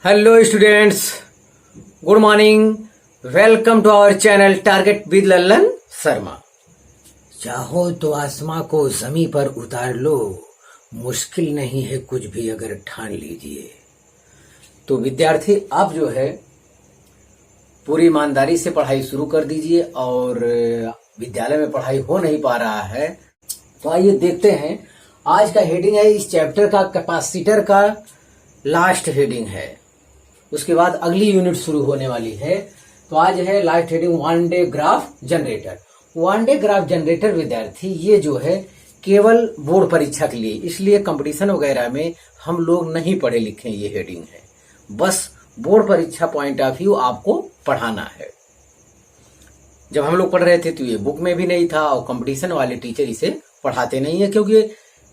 Hello students, good morning. Welcome to our channel target with Lallan Sharma. चाहो तो आसमां को जमी पर उतार लो, मुश्किल नहीं है कुछ भी अगर ठान लीजिए। तो विद्यार्थी, आप जो है पूरी ईमानदारी से पढ़ाई शुरू कर दीजिए। और विद्यालय में पढ़ाई हो नहीं पा रहा है तो आइए देखते हैं। आज का हेडिंग है इस चैप्टर का कैपेसिटर का लास्ट हेडिंग है। उसके बाद अगली यूनिट शुरू होने वाली है। तो आज है last heading one day graph generator. One day graph generator विद्यार्थी ये जो है केवल बोर्ड परीक्षा के लिए, इसलिए कंपटीशन वगैरह में हम लोग नहीं पढ़े लिखे ये हेडिंग है। बस बोर्ड परीक्षा पॉइंट ऑफ व्यू आपको पढ़ाना है। जब हम लोग पढ़ रहे थे तो ये बुक में भी नहीं था और कंपटीशन वाले टीचर इसे पढ़ाते नहीं है, क्योंकि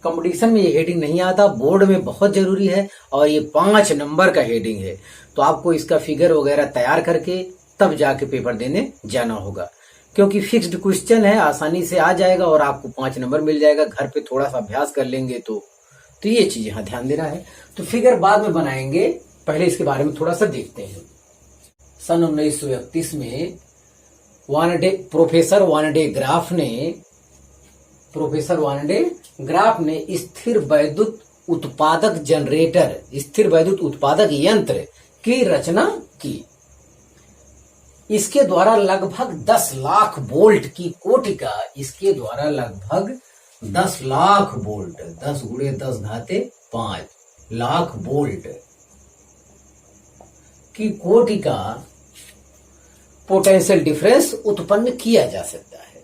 कंपटीशन में ये हेडिंग नहीं आता, बोर्ड में बहुत जरूरी है और ये 5 नंबर का हेडिंग है। तो आपको इसका फिगर वगैरह तैयार करके तब जाके पेपर देने जाना होगा, क्योंकि फिक्स्ड क्वेश्चन है, आसानी से आ जाएगा और आपको 5 नंबर मिल जाएगा। घर पे थोड़ा सा अभ्यास कर लेंगे तो ये चीज यहाँ ध्यान देना है। तो फिगर बाद में बनाएंगे, पहले इसके बारे में थोड़ा सा देखते हैं। सन 1931 में प्रोफेसर वन डे ग्राफ ने स्थिर वैद्युत उत्पादक जनरेटर, स्थिर वैद्युत उत्पादक यंत्र की रचना की। इसके द्वारा लगभग 10 लाख वोल्ट की कोटिका, इसके द्वारा लगभग 10 लाख वोल्ट, 10 गुणे 10 घाते 5 लाख वोल्ट की कोटिका पोटेंशियल डिफरेंस उत्पन्न किया जा सकता है।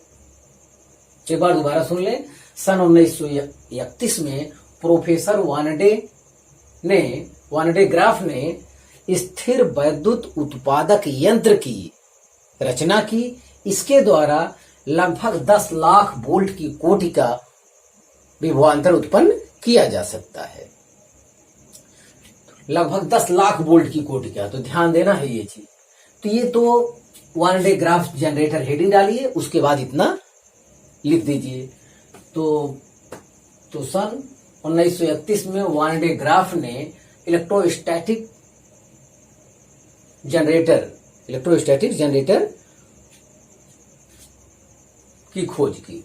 एक बार दोबारा सुन लें। सन 1931 में प्रोफेसर वन डे ग्राफ ने स्थिर वैद्युत उत्पादक यंत्र की रचना की। इसके द्वारा लगभग 10 लाख वोल्ट की कोटिका विभवांतर उत्पन्न किया जा सकता है। लगभग 10 लाख वोल्ट की कोटिका, तो ध्यान देना है ये चीज। तो ये तो one day graph generator heading डालिए, उसके बाद इतना लिख दीजिए। तो सन 1931 में वन डे ग्राफ ने इलेक्ट्रोस्टैटिक जनरेटर की खोज की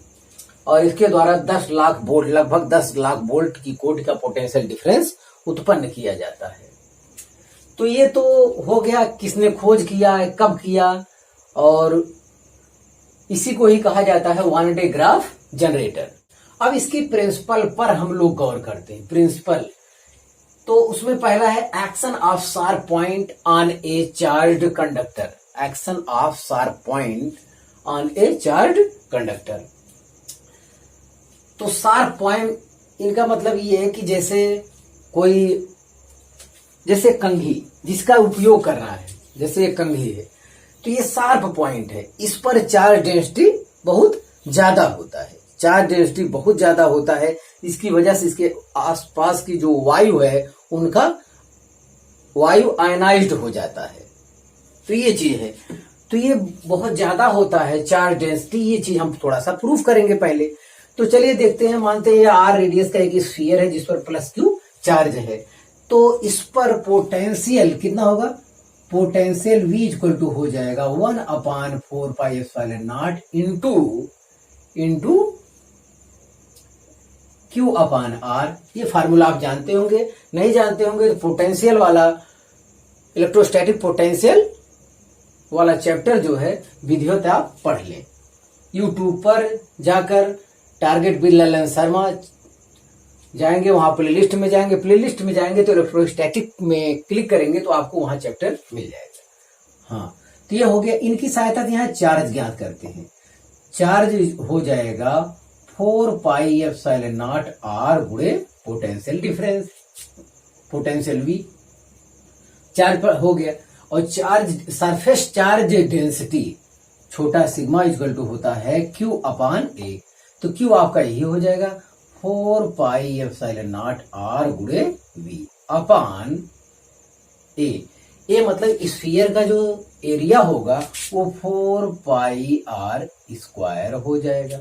और इसके द्वारा 10 लाख वोल्ट, लगभग 10 लाख वोल्ट की कोटि का पोटेंशियल डिफरेंस उत्पन्न किया जाता है। तो ये तो हो गया किसने खोज किया, कब किया, और इसी को ही कहा जाता है वन डे ग्राफ जनरेटर। अब इसकी प्रिंसिपल पर हम लोग गौर करते हैं। प्रिंसिपल तो उसमें पहला है action of sharp point on A charged conductor. Action of sharp point on A charged conductor. तो शार्प पॉइंट इनका मतलब ये है कि जैसे कंघी जिसका उपयोग कर रहा है, जैसे एक कंघी है, तो ये शार्प पॉइंट है। इस पर चार्ज डेंसिटी बहुत ज्यादा होता है, इसकी वजह से इसके आसपास की जो वायु है उनका वायु आयनाइज्ड हो जाता है। तो ये चीज है, तो ये बहुत ज्यादा होता है चार्ज डेंसिटी। ये चीज हम थोड़ा सा प्रूफ करेंगे पहले। तो चलिए देखते हैं। मानते हैं आर रेडियस का एक स्फीयर है जिस पर प्लस क्यू चार्ज है। तो इस पर पोटेंशियल कितना होगा? पोटेंशियल V इक्वल टू हो जाएगा 1/4πε0 इंटू Q/R। ये फार्मूला आप जानते होंगे, नहीं जानते होंगे तो पोटेंशियल वाला, इलेक्ट्रोस्टैटिक पोटेंशियल वाला चैप्टर जो है विधिवत आप पढ़ लें। यूट्यूब पर जाकर टारगेट विद लल्लन शर्मा जाएंगे, वहां प्लेलिस्ट में जाएंगे तो इलेक्ट्रोस्टैटिक में क्लिक करेंगे तो आपको वहां चैप्टर मिल जाएगा। हाँ, तो ये हो गया। इनकी सहायता से यहाँ चार्ज ज्ञात करते हैं। चार्ज हो जाएगा 4πε0 R गुणे potential difference, potential V charge पर हो गया। और चार्ज सरफेस चार्ज डेंसिटी छोटा सिग्मा इक्वल टू होता है Q/A। तो Q आपका यही हो जाएगा 4πε0 R गुणे V अपान A। ए मतलब स्फीयर का जो एरिया होगा वो 4πr स्क्वायर हो जाएगा,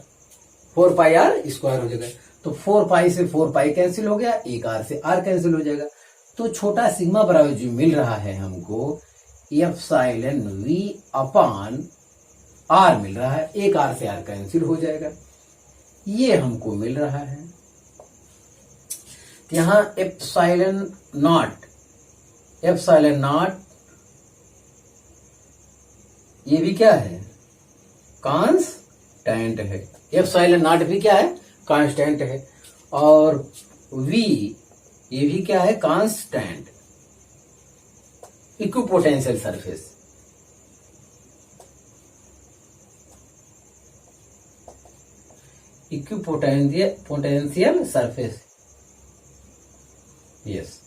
4πr स्क्वायर हो जाएगा। तो 4π से 4π कैंसिल हो गया, एक R से R कैंसिल हो जाएगा। तो छोटा सिग्मा बराबर जो मिल रहा है हमको एप्सिलॉन वी अपान आर मिल रहा है। एक आर से आर कैंसिल हो जाएगा, ये हमको मिल रहा है। यहां एप्सिलॉन नॉट ये भी क्या है, कांस्टेंट है। एप्सिलॉन नॉट भी क्या है, कांस्टेंट है। और v ये भी क्या है, constant. Equipotential surface, equipotential surface, yes.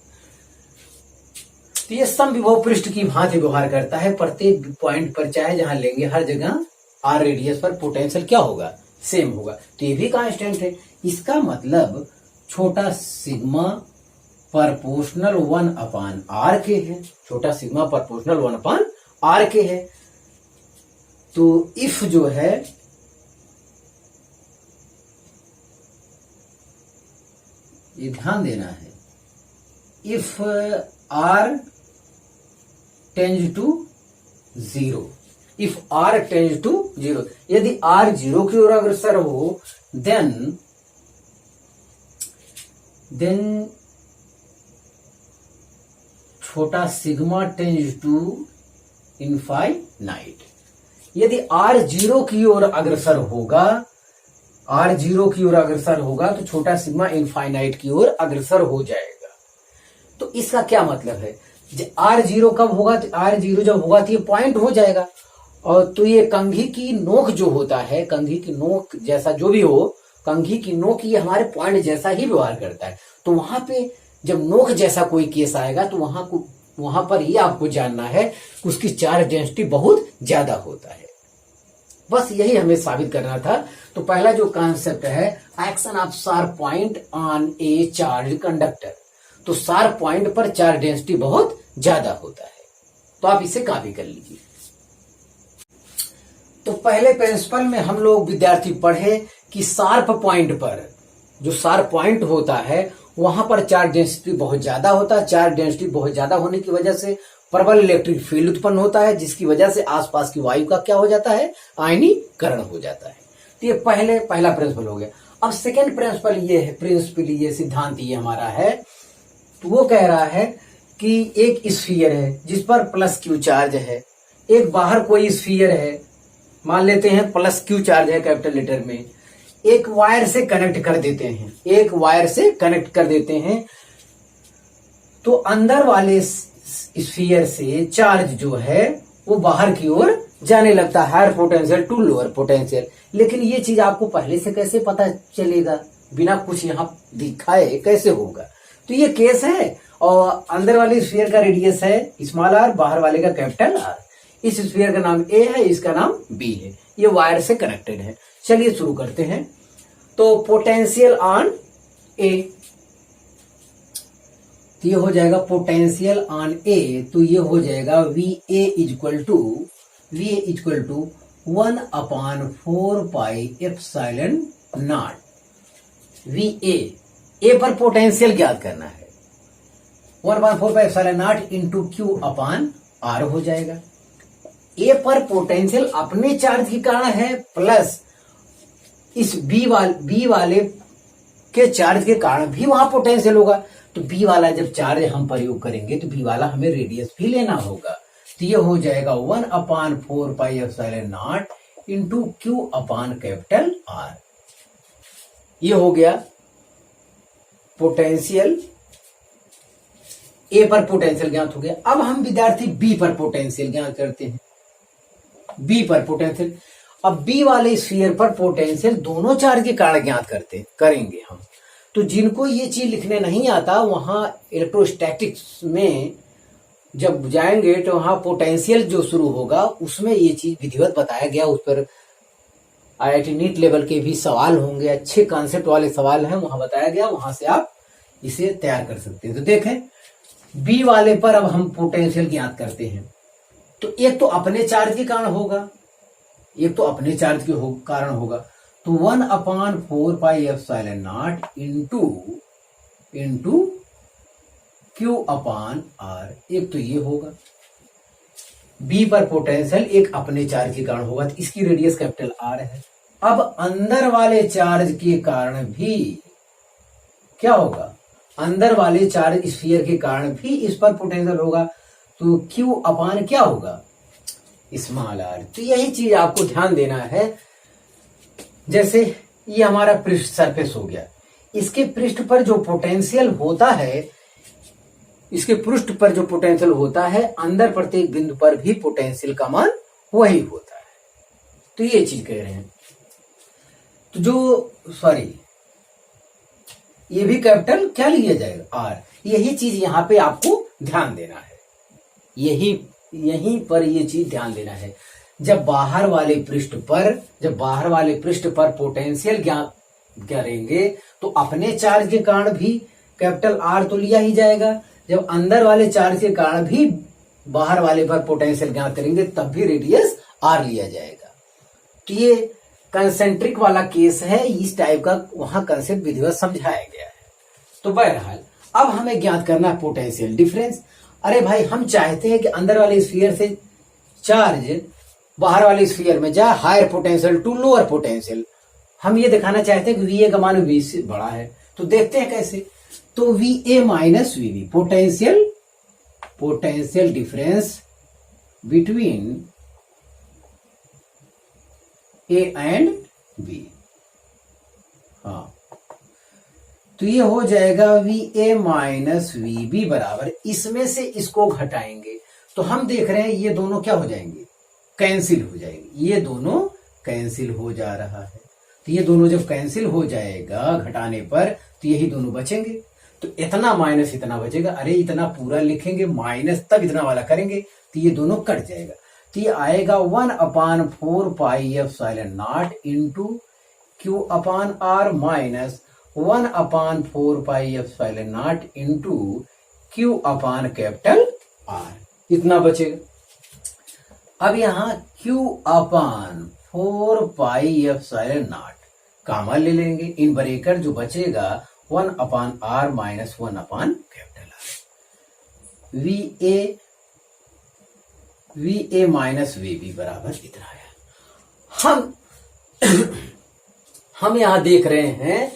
तो ये समविभव पृष्ठ की भांति व्यवहार करता है। प्रत्येक पॉइंट पर चाहे जहां लेंगे हर जगह आर रेडियस पर पोटेंशियल क्या होगा, सेम होगा। तो ये भी कांस्टेंट है। इसका मतलब छोटा सिग्मा प्रोपोर्शनल 1 अपान आर के है। छोटा सिग्मा प्रोपोर्शनल 1 अपान आर के है। तो इफ जो है ये ध्यान देना है, if R tends to 0, if R tends to 0, यदि आर 0 की ओर अग्रसर हो देन छोटा सिग्मा टेंज टू इनफाइनाइट। यदि आर 0 की ओर अग्रसर होगा, आर 0 की ओर अग्रसर होगा तो छोटा सिग्मा इनफाइनाइट की ओर अग्रसर हो जाएगा। तो इसका क्या मतलब है, आर 0 कब होगा, तो आर 0 जब होगा तो ये पॉइंट हो जाएगा। और तो ये कंघी की नोक जो होता है, कंघी की नोक जैसा जो भी हो, कंघी की नोक ये हमारे पॉइंट जैसा ही व्यवहार करता है। तो वहां पे जब नोक जैसा कोई केस आएगा तो वहां पर ही आपको जानना है कि उसकी चार्ज डेंसिटी बहुत ज्यादा होता है। बस यही हमें साबित करना था। तो पहला जो कॉन्सेप्ट है, action of sharp point on A charge conductor. तो शार्प पॉइंट पर चार्ज डेंसिटी बहुत ज्यादा होता है। तो आप इसे कॉपी कर लीजिए। तो पहले प्रिंसिपल में हम लोग विद्यार्थी पढ़े कि शार्प पॉइंट पर, जो शार्प पॉइंट होता है वहां पर चार्ज डेंसिटी बहुत ज्यादा होता है। चार्ज डेंसिटी बहुत ज्यादा होने की वजह से प्रबल इलेक्ट्रिक फील्ड उत्पन्न होता है, जिसकी वजह से आसपास की वायु का क्या हो जाता है, आयनीकरण हो जाता है। तो ये पहला प्रिंसिपल हो गया। अब सेकेंड प्रिंसिपल ये है, ये सिद्धांत ये हमारा है। तो वो कह रहा है कि एक स्फीयर है जिस पर प्लस क्यू चार्ज है, एक बाहर कोई स्फीयर है, मान लेते हैं प्लस क्यू चार्ज है कैपिटल लेटर में, एक वायर से कनेक्ट कर देते हैं, एक वायर से कनेक्ट कर देते हैं। तो अंदर वाले स्फीयर से चार्ज जो है वो बाहर की ओर जाने लगता है, higher potential to lower potential. लेकिन ये चीज आपको पहले से कैसे पता चलेगा, बिना कुछ यहां दिखाए कैसे होगा। तो ये केस है, और अंदर वाले स्फीयर का रेडियस है स्मॉल आर, बाहर वाले का कैपिटल आर। इस स्फीयर का नाम ए है, इसका नाम बी है, ये वायर से कनेक्टेड है। चलिए शुरू करते हैं। तो पोटेंशियल ऑन ए, तो ये हो जाएगा पोटेंशियल ऑन ए, तो ये हो जाएगा V A equal to 1 upon 4 pi epsilon naught. V A पर पोटेंशियल ज्ञात करना है, 1 upon 4 pi epsilon naught into Q upon R हो जाएगा। ए पर पोटेंशियल अपने चार्ज के कारण है, प्लस इस बी वाले के चार्ज के कारण भी वहां पोटेंशियल होगा। तो बी वाला जब चार्ज हम प्रयोग करेंगे तो बी वाला हमें रेडियस भी लेना होगा। तो ये हो जाएगा 1 upon 4 pi epsilon naught into Q upon capital are. ये हो गया पोटेंशियल, ए पर पोटेंशियल ज्ञात हो गया। अब हम विद्यार्थी बी पर पोटेंशियल ज्ञात करते हैं। बी पर पोटेंशियल, अब बी वाले स्फीयर पर पोटेंशियल दोनों चार्ज के कारण ज्ञात करेंगे हम। तो जिनको ये चीज लिखने नहीं आता, वहां इलेक्ट्रोस्टैटिक्स में जब जाएंगे तो वहां पोटेंशियल जो शुरू होगा उसमें ये चीज विधिवत बताया गया। उस पर IIT नीट लेवल के भी सवाल होंगे, अच्छे कॉन्सेप्ट वाले सवाल हैं, वहां बताया गया, वहां से आप इसे तैयार कर सकते हैं। तो देखें बी वाले पर अब हम पोटेंशियल ज्ञात करते हैं। तो एक तो अपने चार्ज के कारण होगा, एक तो अपने चार्ज के कारण होगा। तो 1 upon 4 pi epsilon naught into Q upon R, एक तो ये होगा, B पर पोटेंशियल एक अपने चार्ज के कारण होगा, तो इसकी रेडियस कैपिटल आर है। अब अंदर वाले चार्ज के कारण भी क्या होगा, अंदर वाले चार्ज स्फीयर के कारण भी इस पर पोटेंशियल होगा, तो Q अपान क्या होगा, स्मॉल आर। तो यही चीज आपको ध्यान देना है। जैसे ये हमारा पृष्ठ सरफेस हो गया, इसके पृष्ठ पर जो पोटेंशियल होता है, इसके पृष्ठ पर जो पोटेंशियल होता है, अंदर प्रत्येक बिंदु पर भी पोटेंशियल का मान वही होता है। तो ये चीज कह रहे हैं। तो जो सॉरी ये भी कैपिटल क्या लिया जाएगा, आर। यही चीज यहां पे आपको ध्यान देना है, यहीं पर ये चीज ध्यान देना है। जब बाहर वाले पृष्ठ पर पोटेंशियल ज्ञात करेंगे तो अपने चार्ज के कारण भी कैपिटल आर तो लिया ही जाएगा, जब अंदर वाले चार्ज के कारण भी बाहर वाले पर पोटेंशियल ज्ञात करेंगे तब भी रेडियस आर लिया जाएगा। तो ये कंसेंट्रिक वाला केस है, इस टाइप का वहां कंसेप्ट विधिवत समझाया गया है। तो बहरहाल अब हमें ज्ञात करना है पोटेंशियल डिफरेंस। अरे भाई, हम चाहते हैं कि अंदर वाले स्फीयर से चार्ज बाहर वाले स्फीयर में जाए, higher potential to lower potential. हम ये दिखाना चाहते हैं कि वी ए का मान वी से बड़ा है। तो देखते हैं कैसे। तो V A minus V B, potential difference between A and B. हाँ, तो ये हो जाएगा V A minus V B बराबर, इसमें से इसको घटाएंगे तो हम देख रहे हैं ये दोनों क्या हो जाएंगे, कैंसिल हो जाएंगे। ये दोनों कैंसिल हो जा रहा है, तो ये दोनों जब कैंसिल हो जाएगा घटाने पर तो यही दोनों बचेंगे। तो इतना माइनस इतना बचेगा। अरे इतना पूरा लिखेंगे, माइनस तब इतना वाला करेंगे तो ये दोनों कट जाएगा। तो ये आएगा 1/4 pi epsilon naught into Q upon r minus 1/4 pi epsilon naught into Q upon capital R, इतना बचेगा। अब यहां Q upon 4 pi epsilon naught common ले लेंगे, इन ब्रैकेट जो बचेगा 1/r माइनस 1/कैपिटल R. V A minus V B बराबर इतना है। हम यहां देख रहे हैं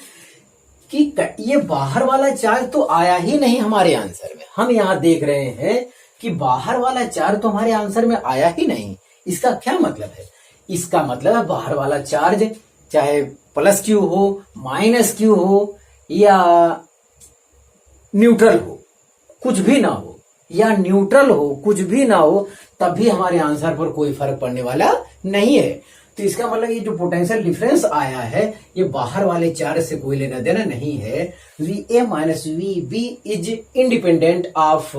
कि ये बाहर वाला चार्ज तो आया ही नहीं हमारे आंसर में। हम यहां देख रहे हैं कि बाहर वाला चार्ज तो हमारे आंसर में आया ही नहीं। इसका क्या मतलब है? इसका मतलब है बाहर वाला चार्ज चाहे प्लस क्यू हो, माइनस क्यू हो या न्यूट्रल हो, कुछ भी ना हो, या न्यूट्रल हो, कुछ भी ना हो, तब भी हमारे आंसर पर कोई फर्क पड़ने वाला नहीं है। तो इसका मतलब ये जो पोटेंशियल डिफरेंस आया है ये बाहर वाले चार्ज से कोई लेना देना नहीं है। V A minus V B is independent of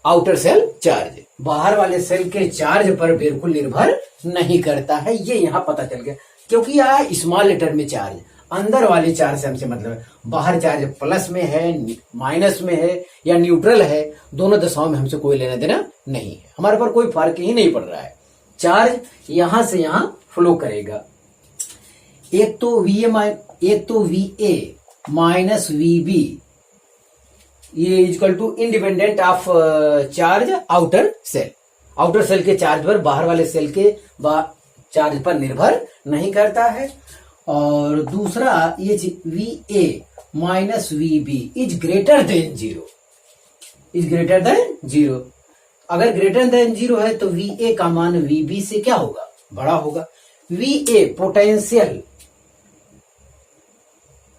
outer shell charge, बाहर वाले सेल के चार्ज पर बिल्कुल निर्भर नहीं करता है। ये यहां पता चल गया, क्योंकि यह स्मॉल लेटर में चार्ज, अंदर वाले चार्ज से हमसे मतलब है। बाहर चार्ज प्लस में है, माइनस में है या न्यूट्रल है, दोनों दशाओं में हमसे कोई लेना देना नहीं है। हमारे पर कोई फर्क ही नहीं पड़ रहा है। चार्ज यहां से यहां फ्लो करेगा। एक तो V A minus V B ये equal to independent of charge outer cell, outer cell के चार्ज पर बाहर वाले सेल के चार्ज पर निर्भर नहीं करता है। और दूसरा ये V A minus V B is greater than zero, is greater than zero. अगर ग्रेटर देन जीरो है तो वी ए का मान वी बी से क्या होगा, बड़ा होगा। वी ए पोटेंशियल,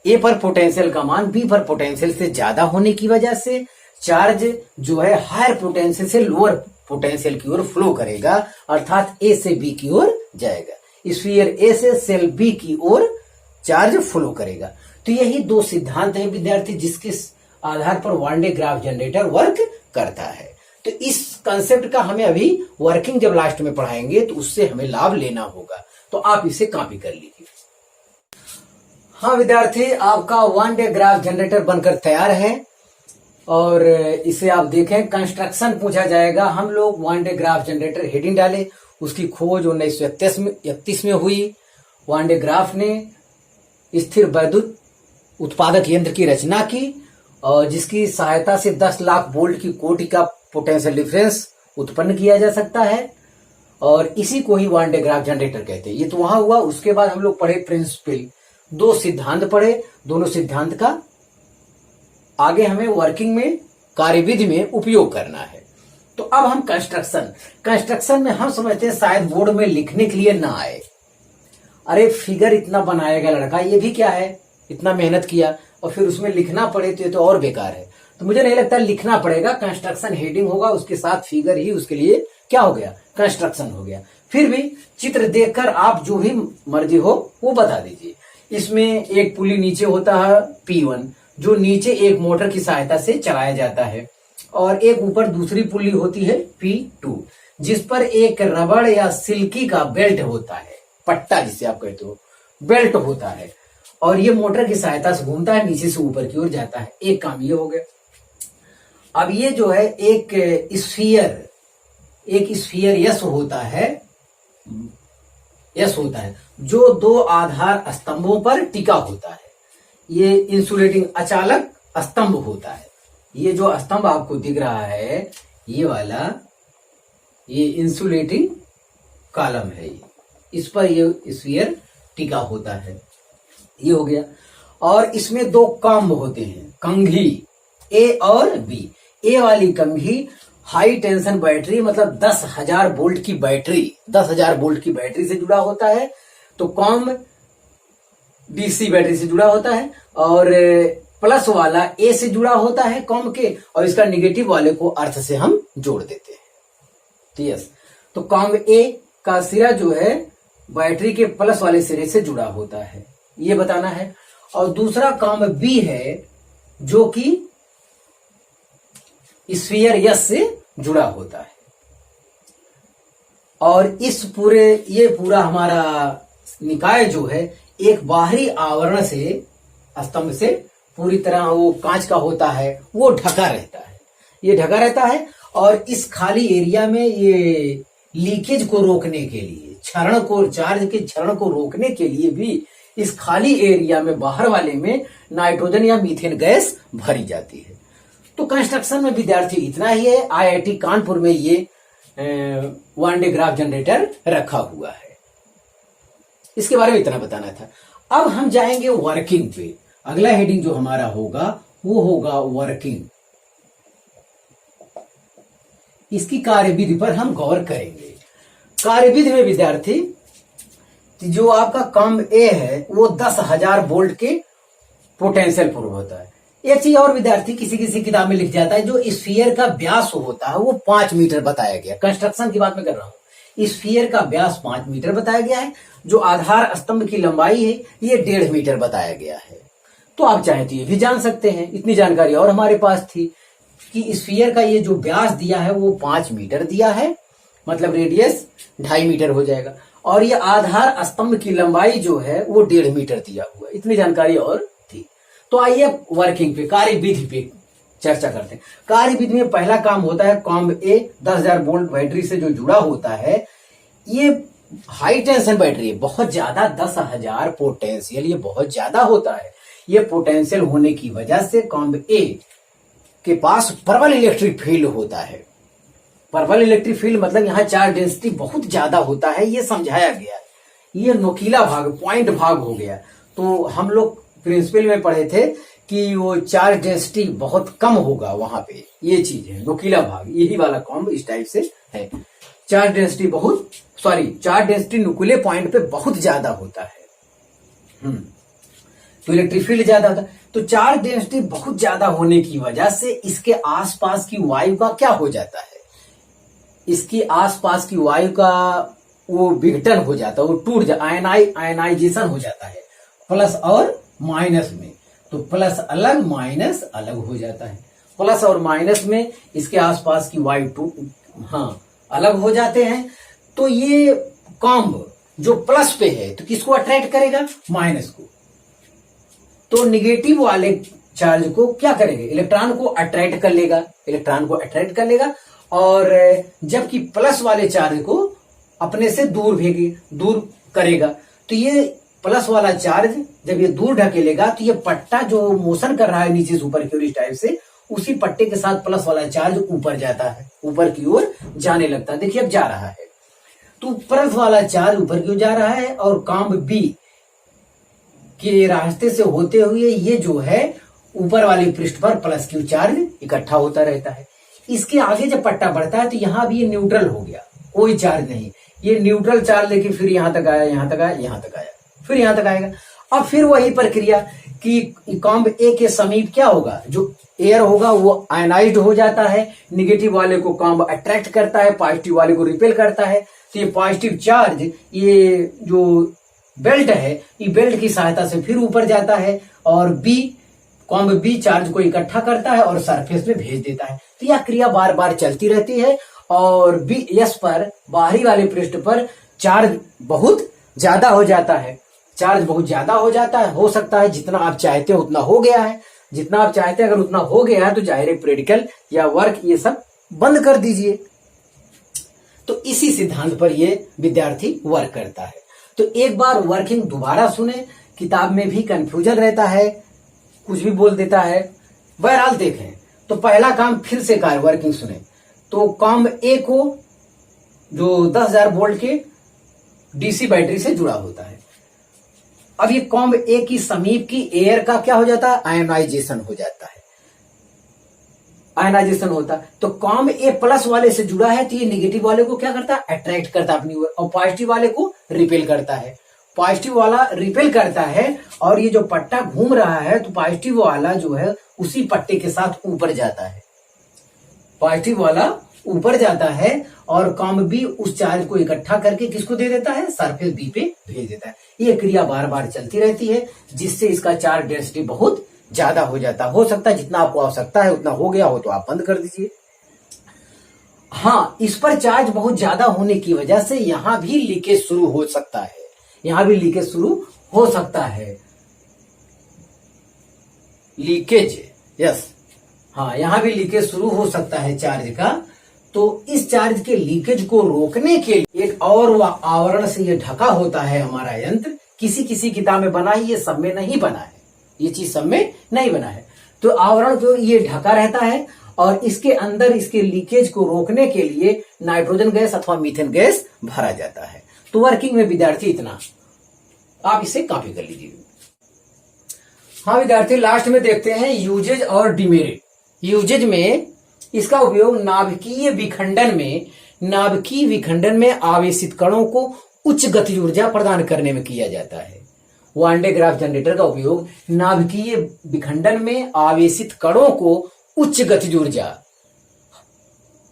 ए पर पोटेंशियल का मान बी पर पोटेंशियल से ज्यादा होने की वजह से चार्ज जो है हायर पोटेंशियल से लोअर पोटेंशियल की ओर फ्लो करेगा, अर्थात ए से बी की ओर जाएगा। स्फीयर ए से सेल बी की ओर चार्ज फ्लो करेगा। तो यही दो सिद्धांत हैं विद्यार्थी जिसके आधार पर one day graph generator work करता है। तो इस कंसेप्ट का हमें अभी वर्किंग जब लास्ट में पढ़ाएंगे तो उससे हमें लाभ लेना होगा। तो आप इसे कॉपी कर लीजिए। हाँ विद्यार्थी, आपका वन डे ग्राफ जनरेटर बनकर तैयार है और इसे आप देखें, कंस्ट्रक्शन पूछा जाएगा। हम लोग one day graph generator heading डाले, उसकी खोज 1931 में हुई। वन डे ग्राफ ने स्थिर वैद्युत उत्पादक यंत्र की रचना की और जिसकी सहायता से 10 लाख वोल्ट की कोटि का पोटेंशियल डिफरेंस उत्पन्न किया जा सकता है, और इसी को ही वान डे ग्राफ जनरेटर कहते हैं। ये तो वहां हुआ। उसके बाद हम लोग पढ़े प्रिंसिपल, 2 सिद्धांत पढ़े। दोनों सिद्धांत का आगे हमें वर्किंग में, कार्यविधि में उपयोग करना है। तो अब हम कंस्ट्रक्शन में हम समझते हैं शायद बोर्ड में लिखने के लिए ना आए। अरे फिगर इतना बनाएगा लड़का, ये भी क्या है, इतना मेहनत किया और फिर उसमें लिखना पड़े तो ये तो और बेकार है। तो मुझे नहीं लगता लिखना पड़ेगा। कंस्ट्रक्शन हेडिंग होगा, उसके साथ फिगर ही उसके लिए क्या हो गया, कंस्ट्रक्शन हो गया। फिर भी चित्र देखकर आप जो भी मर्जी हो वो बता दीजिए। इसमें एक पुली नीचे होता है P1, जो नीचे एक मोटर की सहायता से चलाया जाता है, और एक ऊपर दूसरी पुली होती है P2, जिस पर एक रबड़ या सिल्की का बेल्ट होता है, पट्टा जिसे आप कहते हो, बेल्ट होता है, और ये मोटर की सहायता से घूमता है, नीचे से ऊपर की ओर जाता है। एक काम ये हो गया। अब ये जो है एक स्फीयर यस होता है, जो 2 आधार स्तंभों पर टिका होता है। ये इंसुलेटिंग अचालक स्तंभ होता है। ये जो स्तंभ आपको दिख रहा है, ये वाला, ये इंसुलेटिंग कॉलम है। इस पर ये स्फीयर टिका होता है। ये हो गया। और इसमें 2 कॉम्ब होते हैं, कंघी ए और बी। ए वाली कंघी हाई टेंशन बैटरी, मतलब 10,000 वोल्ट की बैटरी से जुड़ा होता है। तो कॉम्ब डीसी बैटरी से जुड़ा होता है, और प्लस वाला ए से जुड़ा होता है कॉम्ब के, और इसका निगेटिव वाले को अर्थ से हम जोड़ देते हैं। तो यस, तो कॉम्ब ए का सिरा जो है बैटरी के प्लस वाले सिरे से जुड़ा होता है, ये बताना है। और दूसरा कॉम्ब बी है, जो कि स्फीयर यस से जुड़ा होता है। और ये पूरा हमारा निकाय जो है एक बाहरी आवरण से, स्तंभ से पूरी तरह वो कांच का होता है, वो ढका रहता है। ये ढका रहता है, और इस खाली एरिया में ये लीकेज को रोकने के लिए, चार्ज के क्षरण को रोकने के लिए भी इस खाली एरिया में, बाहर वाले में नाइट्रोजन या मीथेन गैस भरी जाती है। तो कंस्ट्रक्शन में विद्यार्थी इतना ही है। IIT कानपुर में ये वान डे ग्राफ जनरेटर रखा हुआ है। इसके बारे में इतना बताना था। अब हम जाएंगे वर्किंग पे। अगला हेडिंग जो हमारा होगा वो होगा वर्किंग। इसकी कार्यविधि पर हम गौर करेंगे। कार्यविधि में विद्यार्थी, जो आपका कॉम्ब ए है वो 10,000 वोल्ट के पोटेंशियल पूर्व होता है। एक चीज और विद्यार्थी किसी किसी किताब में लिख जाता है, जो स्फीयर का व्यास होता है वो 5 मीटर बताया गया। कंस्ट्रक्शन की बात मैं कर रहा हूं। स्फीयर का व्यास 5 मीटर बताया गया है। जो आधार स्तंभ की लंबाई है ये 1.5 मीटर बताया गया है। तो आप चाहे तो ये भी जान सकते हैं। इतनी जानकारी और हमारे पास थी कि स्फीयर का ये जो व्यास दिया है वो 5 मीटर दिया है, मतलब रेडियस 2.5 मीटर हो जाएगा। और ये आधार स्तंभ की लंबाई जो है वो 1.5 मीटर दिया हुआ। इतनी जानकारी और थी। तो आइए वर्किंग पे, कार्यविधि पे चर्चा करते हैं। कार्यविधि में पहला काम होता है कॉम्ब ए 10,000 वोल्ट बैटरी से जो जुड़ा होता है। ये हाई टेंशन बैटरी है, बहुत ज्यादा, 10,000 पोटेंशियल, ये बहुत ज्यादा होता है। ये पोटेंशियल होने की वजह से कॉम्ब ए के पास प्रबल इलेक्ट्रिक फील्ड होता है। प्रबल इलेक्ट्रिक फील्ड मतलब यहाँ चार्ज डेंसिटी बहुत ज्यादा होता है, ये समझाया गया है। ये नुकीला भाग, पॉइंट भाग हो गया। तो हम लोग प्रिंसिपल में पढ़े थे कि वो चार्ज डेंसिटी बहुत कम होगा वहां पे, ये चीज है नुकीला भाग। यही वाला कॉम्ब इस टाइप से है। चार्ज डेंसिटी नुकीले पॉइंट पे बहुत ज्यादा होता है। तो इलेक्ट्रिक फील्ड ज्यादा होता है। तो चार्ज डेंसिटी बहुत ज्यादा होने की वजह से इसके आसपास की वायु का क्या हो जाता है, इसकी आसपास की वायु का वो विघटन हो जाता है, वो टूट जाता, आयनाइजेशन हो जाता है प्लस और माइनस में। तो प्लस अलग माइनस अलग हो जाता है। प्लस और माइनस में इसके आसपास की वायु अलग हो जाते हैं। तो ये कॉम्ब जो प्लस पे है तो किसको अट्रैक्ट करेगा, माइनस को। तो निगेटिव वाले चार्ज को क्या करेगा, इलेक्ट्रॉन को अट्रैक्ट कर लेगा, और जबकि प्लस वाले चार्ज को अपने से दूर करेगा। तो ये प्लस वाला चार्ज जब ये दूर ढकेलेगा तो ये पट्टा जो मोशन कर रहा है नीचे से ऊपर की ओर इस टाइप से, उसी पट्टे के साथ प्लस वाला चार्ज ऊपर जाता है, ऊपर की ओर जाने लगता है। देखिए अब जा रहा है, तो प्लस वाला चार्ज ऊपर की ओर जा रहा है और काम बी के रास्ते से होते हुए ये जो है ऊपर वाले पृष्ठ पर प्लस क्यू चार्ज इकट्ठा होता रहता है। इसके आगे जब पट्टा बढ़ता है तो यहां भी ये न्यूट्रल हो गया, कोई चार्ज नहीं, ये न्यूट्रल चार्ज लेके फिर यहां तक आया, यहां तक आया, यहां तक आया, फिर यहां तक आएगा। अब फिर वही प्रक्रिया कि कॉम्ब ए के समीप क्या होगा, जो एयर होगा वो आयनाइज्ड हो जाता है, निगेटिव वाले को कॉम्ब अट्रैक्ट करता है, पॉजिटिव वाले को रिपेल करता है। तो ये पॉजिटिव चार्ज ये जो बेल्ट है, ये बेल्ट की सहायता से फिर ऊपर जाता है और बी कॉम्ब बी चार्ज को इकट्ठा करता है और सरफेस में भेज देता है। तो यह क्रिया बार बार चलती रहती है और बी एस पर बाहरी वाले पृष्ठ पर चार्ज बहुत ज्यादा हो जाता है, चार्ज बहुत ज्यादा हो जाता है। हो सकता है जितना आप चाहते हो उतना हो गया है, जितना आप चाहते हैं अगर उतना हो गया है तो जाहिर है प्रैक्टिकल या वर्क ये सब बंद कर दीजिए। तो इसी सिद्धांत पर ये विद्यार्थी वर्क करता है। तो एक बार वर्किंग दोबारा सुने, किताब में भी कंफ्यूजन रहता है, कुछ भी बोल देता है। बहरहाल देखें तो पहला काम फिर से कार वर्किंग सुने। तो कॉम्ब ए को जो 10,000 वोल्ट के डीसी बैटरी से जुड़ा होता है। अब ये कॉम्ब ए की समीप की एयर का क्या हो जाता है, आयोनाइजेशन हो जाता है, आयोनाइजेशन होता है। तो कॉम्ब ए प्लस वाले से जुड़ा है तो ये निगेटिव वाले को क्या करता है, अट्रैक्ट करता है अपनी ओर, और पॉजिटिव वाले को रिपेल करता है। पॉजिटिव वाला रिपेल करता है और ये जो पट्टा घूम रहा है तो पॉजिटिव वाला जो है उसी पट्टे के साथ ऊपर जाता है, पॉजिटिव वाला ऊपर जाता है और कॉम्ब बी उस चार्ज को इकट्ठा करके किसको दे देता है, सरफेस बी पे भेज देता है। ये क्रिया बार बार चलती रहती है जिससे इसका चार्ज डेंसिटी बहुत ज्यादा हो जाता है। हो सकता है जितना आपको आवश्यकता है उतना हो गया हो तो आप बंद कर दीजिए। हाँ, इस पर चार्ज बहुत ज्यादा होने की वजह से यहां भी लीकेज शुरू हो सकता है, यहां भी लीकेज शुरू हो सकता है, लीकेज, यस, हाँ यहां भी लीकेज शुरू हो सकता है चार्ज का। तो इस चार्ज के लीकेज को रोकने के लिए एक और आवरण से ये ढका होता है हमारा यंत्र। किसी किसी किताब में बना है, ये सब में नहीं बना है, ये चीज सब में नहीं बना है। तो आवरण जो ये ढका रहता है और इसके अंदर इसके लीकेज को रोकने के लिए नाइट्रोजन गैस अथवा मीथेन गैस भरा जाता है। तो वर्किंग में विद्यार्थी इतना, आप इसे कॉपी कर लीजिए। हाँ विद्यार्थी, लास्ट में देखते हैं यूजेज और डिमेरिट। यूजेज में इसका उपयोग नाभिकीय विखंडन में आवेशित कणों को उच्च गति ऊर्जा प्रदान करने में किया जाता है। वान डे ग्राफ जनरेटर का उपयोग नाभिकीय विखंडन में आवेशित कणों को उच्च गति ऊर्जा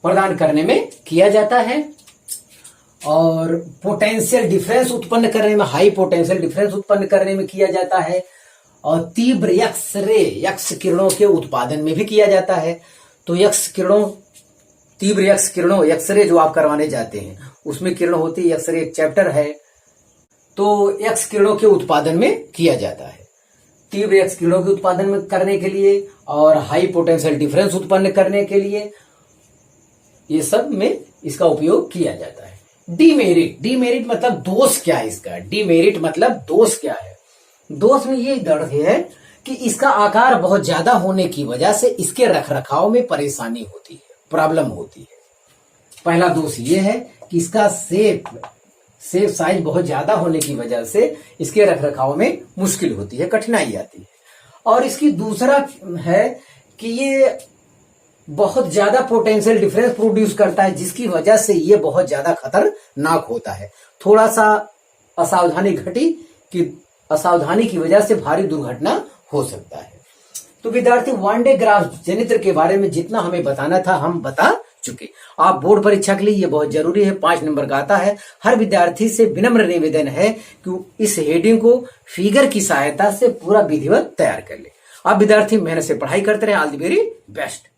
प्रदान करने में किया जाता है और पोटेंशियल डिफरेंस उत्पन्न करने में, हाई पोटेंशियल डिफरेंस उत्पन्न करने में किया जाता है और तीव्र एक्स किरणों के उत्पादन में भी किया जाता है। तो तीव्र एक्स किरणों, एक्सरे जो आप करवाने जाते हैं उसमें किरण होती है, एक्सरे एक चैप्टर है, तो एक्स किरणों के उत्पादन में किया जाता है। तीव्र एक्स किरणों के उत्पादन में करने के लिए और हाई पोटेंशियल डिफरेंस उत्पन्न करने के लिए ये सब में इसका उपयोग किया जाता है। डीमेरिट मतलब दोष क्या है इसका, डीमेरिट मतलब दोष क्या है। दोष में ये दर्द है कि इसका आकार बहुत ज्यादा होने की वजह से इसके रखरखाव में परेशानी होती है, प्रॉब्लम होती है। पहला दोष ये है कि इसका सेफ साइज बहुत ज्यादा होने की वजह से इसके रखरखाव में मुश्किल होती है, कठिनाई आती है। और इसकी दूसरा है कि ये बहुत ज्यादा पोटेंशियल डिफरेंस प्रोड्यूस करता है जिसकी वजह से ये बहुत ज्यादा खतरनाक होता है। थोड़ा सा असावधानी की वजह से भारी दुर्घटना हो सकता है। तो विद्यार्थी वन डे ग्राफ जनित्र के बारे में जितना हमें बताना था हम बता चुके। आप बोर्ड परीक्षा के लिए ये बहुत जरूरी है, 5 नंबर का आता है। हर विद्यार्थी से विनम्र निवेदन है कि इस हेडिंग को फिगर की सहायता से पूरा विधिवत तैयार कर ले। आप विद्यार्थी मेहनत से पढ़ाई करते रहे। All the very best.